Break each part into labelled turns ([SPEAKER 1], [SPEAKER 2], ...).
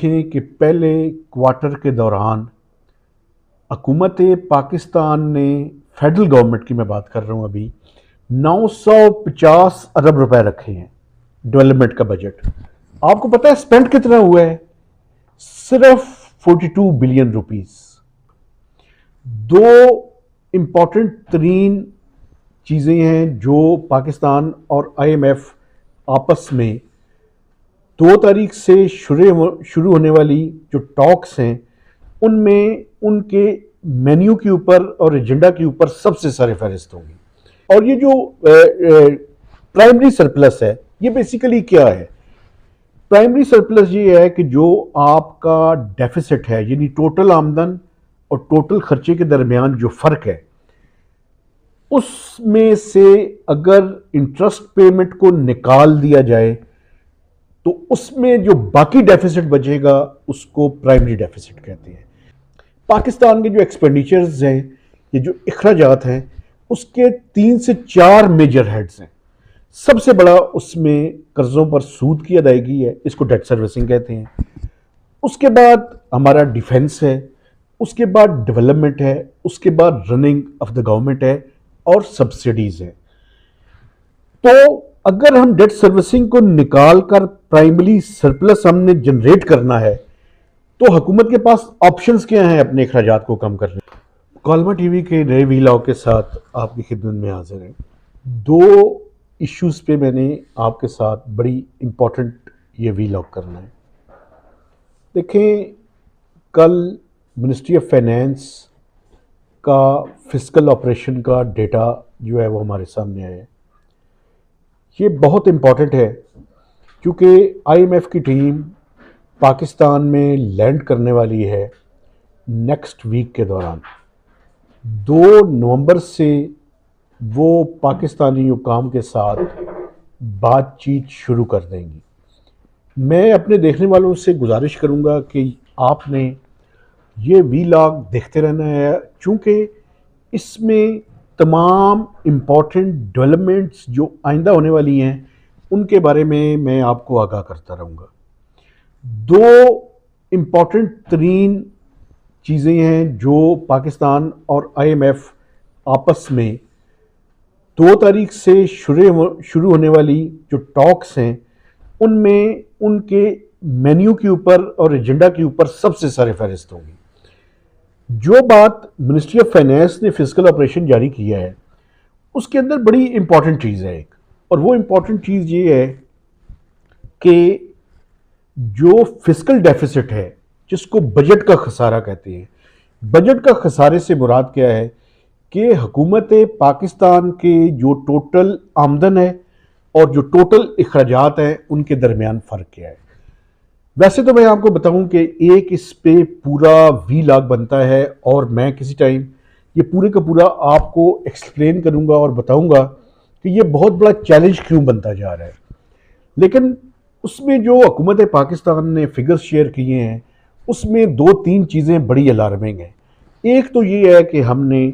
[SPEAKER 1] देखें कि पहले क्वार्टर के दौरान हुकूमत पाकिस्तान ने, फेडरल गवर्नमेंट की मैं बात कर रहा हूँ अभी, 950 अरब रुपए रखे हैं डेवलपमेंट का बजट। आपको पता है स्पेंड कितना हुआ है? सिर्फ 42 बिलियन रुपीस। दो इंपॉर्टेंट तरीन चीज़ें हैं जो पाकिस्तान और आईएमएफ आपस में 2 तारीख से शुरू होने वाली जो टॉक्स हैं उनमें उनके मेन्यू के ऊपर और एजेंडा के ऊपर सबसे सारे फहरिस्त होंगी। और ये जो प्राइमरी सरप्लस है, ये बेसिकली क्या है? प्राइमरी सरप्लस ये है कि जो आपका डेफिसिट है, यानी टोटल आमदन और टोटल खर्चे के दरमियान जो फर्क है, उसमें से अगर इंटरेस्ट पेमेंट को निकाल दिया जाए तो उसमें जो बाकी डेफिसिट बचेगा उसको प्राइमरी डेफिसिट कहते हैं। पाकिस्तान के जो एक्सपेंडिचर्स हैं, ये जो अखराजात हैं, उसके 3 से 4 मेजर हेड्स हैं। सबसे बड़ा उसमें कर्जों पर सूद की अदायगी है, इसको डेट सर्विसिंग कहते हैं। उसके बाद हमारा डिफेंस है, उसके बाद डेवलपमेंट है, उसके बाद रनिंग ऑफ द गवर्नमेंट है और सब्सिडीज है। तो अगर हम डेट सर्विसिंग को निकाल कर प्राइमरी सरप्लस हमने जनरेट करना है तो हुकूमत के पास ऑप्शंस क्या हैं अपने अखराजात को कम करने? कॉलमा टीवी के नए वीलॉग के साथ आपकी खिदमत में हाजिर है। 2 इश्यूज पे मैंने आपके साथ बड़ी इंपॉर्टेंट ये वीलॉग करना है। देखें, कल मिनिस्ट्री ऑफ फाइनेंस का फिस्कल ऑपरेशन का डेटा जो है वो हमारे सामने आया है। ये बहुत इम्पॉर्टेंट है क्योंकि आईएमएफ की टीम पाकिस्तान में लैंड करने वाली है नेक्स्ट वीक के दौरान। 2 नवंबर से वो पाकिस्तानी हुकाम के साथ बातचीत शुरू कर देंगी। मैं अपने देखने वालों से गुजारिश करूंगा कि आपने ये वीलॉग देखते रहना है, चूँकि इसमें तमाम इम्पॉर्टेंट डेवलपमेंट्स जो आइंदा होने वाली हैं उनके बारे में मैं आपको आगाह करता रहूँगा। 2 इम्पॉर्टेंट तरीन चीज़ें हैं जो पाकिस्तान और आईएमएफ आपस में 2 तारीख से शुरू होने वाली जो टॉक्स हैं उनमें उनके मेन्यू के ऊपर और एजेंडा के ऊपर सबसे सारे फहरिस्त होंगी। जो बात मिनिस्ट्री ऑफ फाइनेंस ने फिस्कल ऑपरेशन जारी किया है उसके अंदर बड़ी इंपॉर्टेंट चीज़ है एक, और वो इंपॉर्टेंट चीज़ ये है कि जो फिस्कल डेफिसिट है, जिसको बजट का खसारा कहते हैं, बजट का खसारे से मुराद क्या है कि हुकूमत पाकिस्तान के जो टोटल आमदन है और जो टोटल अखराजात हैं उनके दरमियान फ़र्क क्या है। वैसे तो मैं आपको बताऊं कि एक इस पे पूरा वीलॉग बनता है और मैं किसी टाइम ये पूरे का पूरा आपको एक्सप्लेन करूंगा और बताऊंगा कि ये बहुत बड़ा चैलेंज क्यों बनता जा रहा है। लेकिन उसमें जो हुकूमत पाकिस्तान ने फिगर्स शेयर किए हैं उसमें 2-3 चीज़ें बड़ी अलार्मिंग हैं। एक तो ये है कि हमने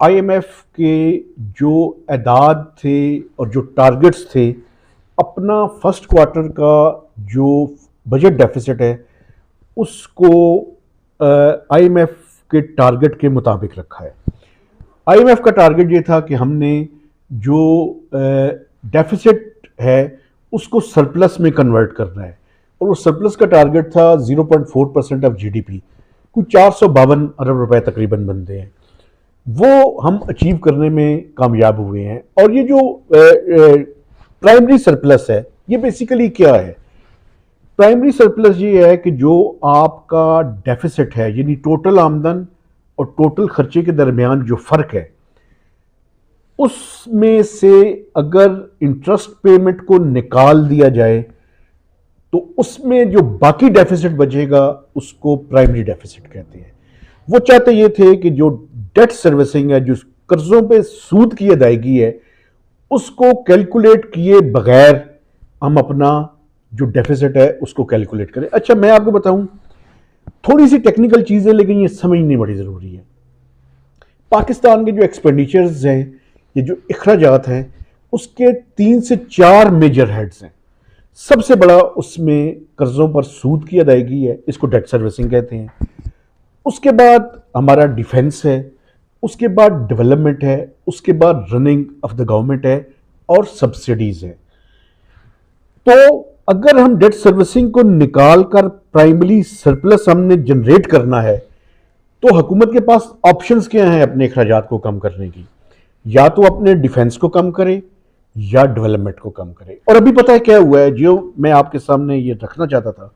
[SPEAKER 1] आईएमएफ के जो एदाद थे और जो टारगेट्स थे, अपना फर्स्ट क्वार्टर का जो बजट डेफिसिट है उसको आईएमएफ के टारगेट के मुताबिक रखा है। आईएमएफ का टारगेट ये था कि हमने जो डेफिसिट है उसको सरप्लस में कन्वर्ट करना है, और वो सरप्लस का टारगेट था 0.4% ऑफ जीडीपी, कुछ 452 अरब रुपए तकरीबन बनते हैं। वो हम अचीव करने में कामयाब हुए हैं। और ये जो प्राइमरी सरप्लस है, ये बेसिकली क्या है? प्राइमरी सरप्लस ये है कि जो आपका डेफिसिट है, यानी टोटल आमदन और टोटल खर्चे के दरमियान जो फर्क है, उसमें से अगर इंटरेस्ट पेमेंट को निकाल दिया जाए तो उसमें जो बाकी डेफिसिट बचेगा उसको प्राइमरी डेफिसिट कहते हैं। वो चाहते ये थे कि जो डेट सर्विसिंग है, जो कर्जों पे सूद की अदायगी है, उसको कैलकुलेट किए बगैर हम अपना जो डेफिसिट है उसको कैलकुलेट करें। अच्छा, मैं आपको बताऊं, थोड़ी सी टेक्निकल चीज़ है लेकिन ये समझनी बड़ी ज़रूरी है। पाकिस्तान के जो एक्सपेंडिचर्स हैं, ये जो अखराजात हैं, उसके 3 से 4 मेजर हेड्स हैं। सबसे बड़ा उसमें कर्जों पर सूद की अदायगी है, इसको डेट सर्विसिंग कहते हैं। उसके बाद हमारा डिफेंस है, उसके बाद डेवलपमेंट है, उसके बाद रनिंग ऑफ द गवर्नमेंट है और सब्सिडीज है। तो अगर हम डेट सर्विसिंग को निकाल कर प्राइमरी सरप्लस हमने जनरेट करना है तो हुकूमत के पास ऑप्शंस क्या हैं अपने अखराजात को कम करने की? या तो अपने डिफेंस को कम करे या डेवलपमेंट को कम करे। और अभी पता है क्या हुआ है जो मैं आपके सामने ये रखना चाहता था।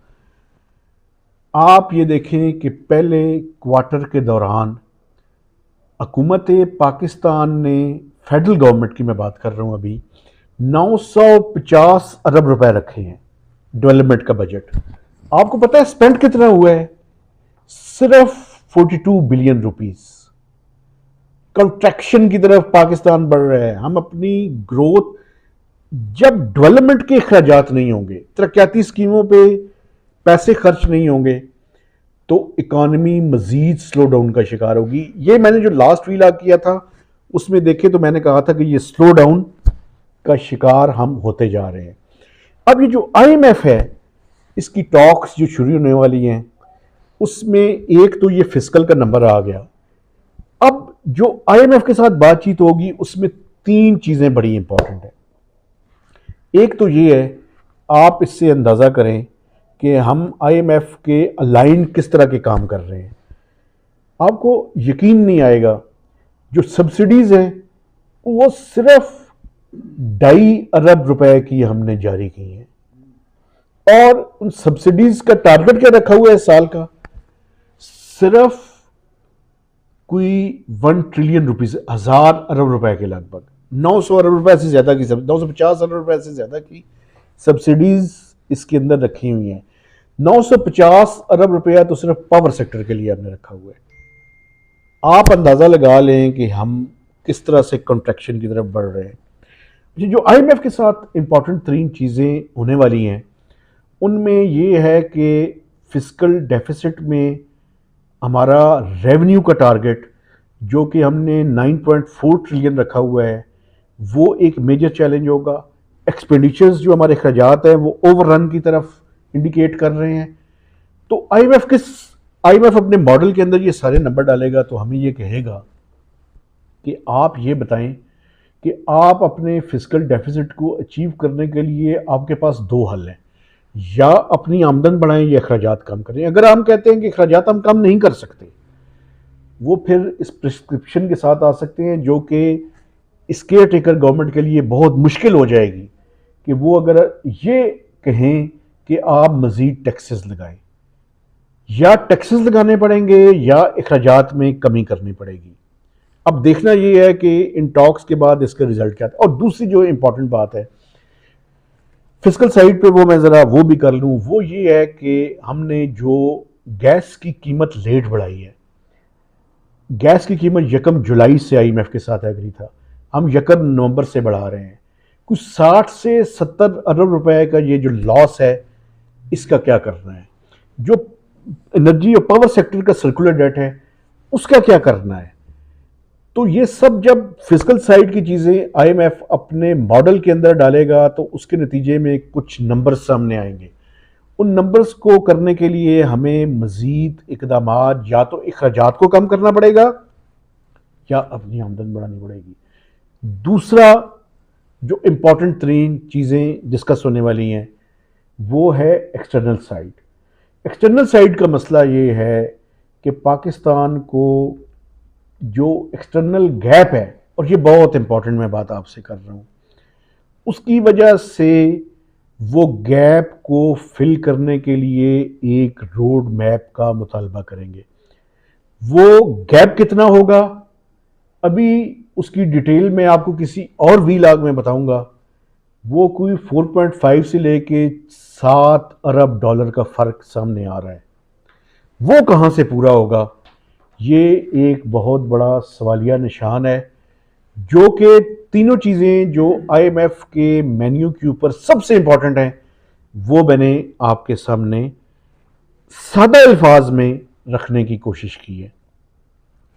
[SPEAKER 1] आप ये देखें कि पहले क्वार्टर के दौरान हुकूमत पाकिस्तान ने, फेडरल गवर्नमेंट की मैं बात कर रहा हूं अभी, 950 अरब रुपए रखे हैं डेवलपमेंट का बजट। आपको पता है स्पेंड कितना हुआ है? सिर्फ 42 बिलियन रुपीस। कंट्रैक्शन की तरफ पाकिस्तान बढ़ रहा है। हम अपनी ग्रोथ, जब डेवलपमेंट के अखराजात नहीं होंगे, तरक्याती स्कीमों पे पैसे खर्च नहीं होंगे, तो इकॉनमी मजीद स्लो डाउन का शिकार होगी। ये मैंने जो लास्ट व्लॉग किया था उसमें देखे तो मैंने कहा था कि ये स्लो डाउन का शिकार हम होते जा रहे हैं। अब ये जो आईएमएफ है, इसकी टॉक्स जो शुरू होने वाली हैं, उसमें एक तो ये फिस्कल का नंबर आ गया। अब जो आईएमएफ के साथ बातचीत होगी उसमें तीन चीजें बड़ी इंपॉर्टेंट है। एक तो ये है, आप इससे अंदाजा करें कि हम आईएमएफ के अलाइन किस तरह के काम कर रहे हैं। आपको यकीन नहीं आएगा, जो सब्सिडीज हैं वो सिर्फ 2.5 अरब रुपए की हमने जारी की हैं। और उन सब्सिडीज का टारगेट क्या रखा हुआ है साल का? सिर्फ कोई 1 ट्रिलियन रुपीज, 1000 अरब रुपए के लगभग, 900 अरब रुपए से ज्यादा की, 950 अरब रुपए से ज्यादा की सब्सिडीज इसके अंदर रखी हुई हैं। 950 अरब रुपया तो सिर्फ पावर सेक्टर के लिए हमने रखा हुआ है। आप अंदाजा लगा लें कि हम किस तरह से कॉन्ट्रैक्शन की तरफ बढ़ रहे हैं। जो आईएमएफ के साथ इंपॉर्टेंट तरीन चीजें होने वाली हैं उनमें यह है कि फिस्कल डेफिसिट में हमारा रेवेन्यू का टारगेट जो कि हमने 9.4 ट्रिलियन रखा हुआ है वो एक मेजर चैलेंज होगा। एक्सपेंडिचर्स जो हमारे अखराजात हैं वो ओवररन की तरफ इंडिकेट कर रहे हैं। तो आईएमएफ अपने मॉडल के अंदर ये सारे नंबर डालेगा तो हमें ये कहेगा कि आप ये बताएं कि आप अपने फिस्कल डेफिसिट को अचीव करने के लिए आपके पास दो हल हैं, या अपनी आमदन बढ़ाएं या अखराजात कम करें। अगर हम कहते हैं कि अखराजात हम कम नहीं कर सकते, वो फिर इस प्रिस्क्रिप्शन के साथ आ सकते हैं जो कि इस केयर टेकर गवर्नमेंट के लिए बहुत मुश्किल हो जाएगी कि वो अगर ये कहें कि आप मजीद टैक्सेस लगाएं, या टैक्सेस लगाने पड़ेंगे या अखराजात में कमी करनी पड़ेगी। अब देखना ये है कि इन टॉक्स के बाद इसका रिजल्ट क्या था। और दूसरी जो इंपॉर्टेंट बात है फिस्कल साइड पे, वो मैं ज़रा वो भी कर लूँ, वो ये है कि हमने जो गैस की कीमत लेट बढ़ाई है। गैस की कीमत 1 जुलाई से आईएमएफ के साथ एग्री था, हम 1 नवंबर से बढ़ा रहे हैं। कुछ 60 से 70 अरब रुपए का ये जो लॉस है, इसका क्या करना है? जो एनर्जी और पावर सेक्टर का सर्कुलर डेट है उसका क्या करना है? तो ये सब जब फिस्कल साइड की चीजें आईएमएफ अपने मॉडल के अंदर डालेगा तो उसके नतीजे में कुछ नंबर्स सामने आएंगे। उन नंबर्स को करने के लिए हमें मजीद इकदामात, या तो अखराजात को कम करना पड़ेगा या अपनी आमदन बढ़ानी पड़ेगी। दूसरा जो इंपॉर्टेंट तरीन चीजें डिस्कस होने वाली हैं वो है एक्सटर्नल साइड। एक्सटर्नल साइड का मसला ये है कि पाकिस्तान को जो एक्सटर्नल गैप है, और ये बहुत इंपॉर्टेंट मैं बात आपसे कर रहा हूं, उसकी वजह से वो गैप को फिल करने के लिए एक रोड मैप का मुतालबा करेंगे। वो गैप कितना होगा अभी उसकी डिटेल में आपको किसी और व्लॉग में बताऊंगा। वो कोई 4.5 से लेके 7 अरब डॉलर का फर्क सामने आ रहा है। वो कहां से पूरा होगा, ये एक बहुत बड़ा सवालिया निशान है। जो कि तीनों चीजें जो आईएमएफ के मेन्यू के ऊपर सबसे इंपॉर्टेंट हैं वो मैंने आपके सामने सादा अल्फाज में रखने की कोशिश की है।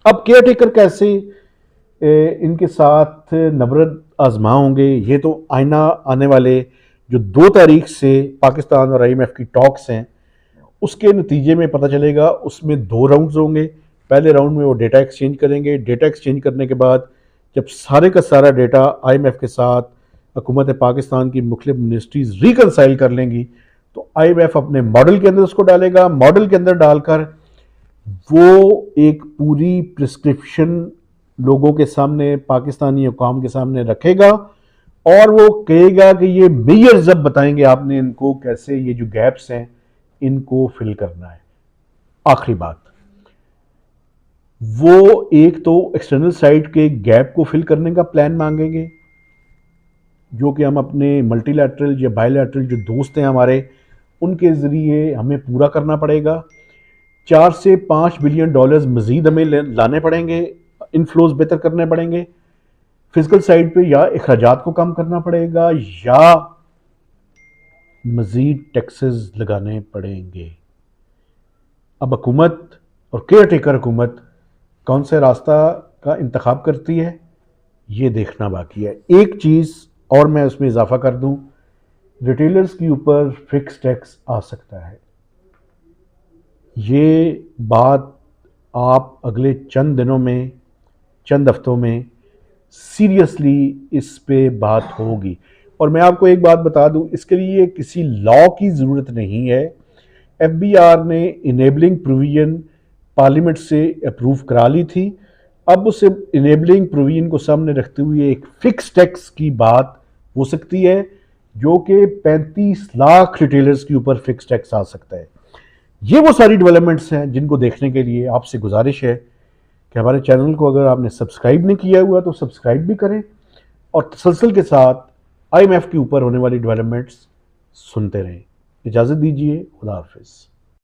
[SPEAKER 1] अब केयर टेकर कैसे इनके साथ नबरद आजमा होंगे, ये तो आईना आने वाले जो 2 तारीख से पाकिस्तान और आईएमएफ की टॉक्स हैं, उसके नतीजे में पता चलेगा। उसमें 2 राउंड्स होंगे। पहले राउंड में वो डेटा एक्सचेंज करेंगे। डेटा एक्सचेंज करने के बाद जब सारे का सारा डेटा आईएमएफ के साथ हुकूमत पाकिस्तान की मुख्तलिफ मिनिस्ट्रीज रिकनसाइल कर लेंगी, तो आईएमएफ अपने मॉडल के अंदर उसको डालेगा। मॉडल के अंदर डालकर वो एक पूरी प्रिस्क्रिप्शन लोगों के सामने, पाकिस्तानी हुकाम के सामने रखेगा और वो कहेगा कि ये मेजर्स जब बताएंगे आपने इनको कैसे ये जो गैप्स हैं इनको फिल करना है। आखिरी बात, वो एक तो एक्सटर्नल साइड के गैप को फिल करने का प्लान मांगेंगे, जो कि हम अपने मल्टीलैटरल या बायलैटरल जो दोस्त हैं हमारे, उनके ज़रिए हमें पूरा करना पड़ेगा। 4 से 5 बिलियन डॉलर्स मज़ीद हमें लाने पड़ेंगे, इनफ्लोज बेहतर करने पड़ेंगे फिजिकल साइड पे, या अखराजात को कम करना पड़ेगा या मज़ीद टैक्सेस लगाने पड़ेंगे। अब हुकूमत और केयर टेकर हुकूमत कौन से रास्ता का इंतखाब करती है, ये देखना बाकी है। एक चीज़ और मैं उसमें इजाफा कर दूं, रिटेलर्स के ऊपर फिक्स टैक्स आ सकता है। ये बात आप अगले चंद दिनों में, चंद हफ्तों में सीरियसली इस पे बात होगी। और मैं आपको एक बात बता दूं, इसके लिए किसी लॉ की ज़रूरत नहीं है। एफबीआर ने इनेबलिंग प्रोविजन पार्लियामेंट से अप्रूव करा ली थी। अब उस इनेबलिंग प्रोविजन को सामने रखते हुए एक फिक्स टैक्स की बात हो सकती है, जो कि 35 लाख रिटेलर्स के ऊपर फिक्स टैक्स आ सकता है। ये वो सारी डेवलपमेंट्स हैं जिनको देखने के लिए आपसे गुजारिश है कि हमारे चैनल को अगर आपने सब्सक्राइब नहीं किया हुआ तो सब्सक्राइब भी करें और तसलसल के साथ आईएमएफ के ऊपर होने वाली डेवलपमेंट्स सुनते रहें। इजाज़त दीजिए, खुदा हाफिज़।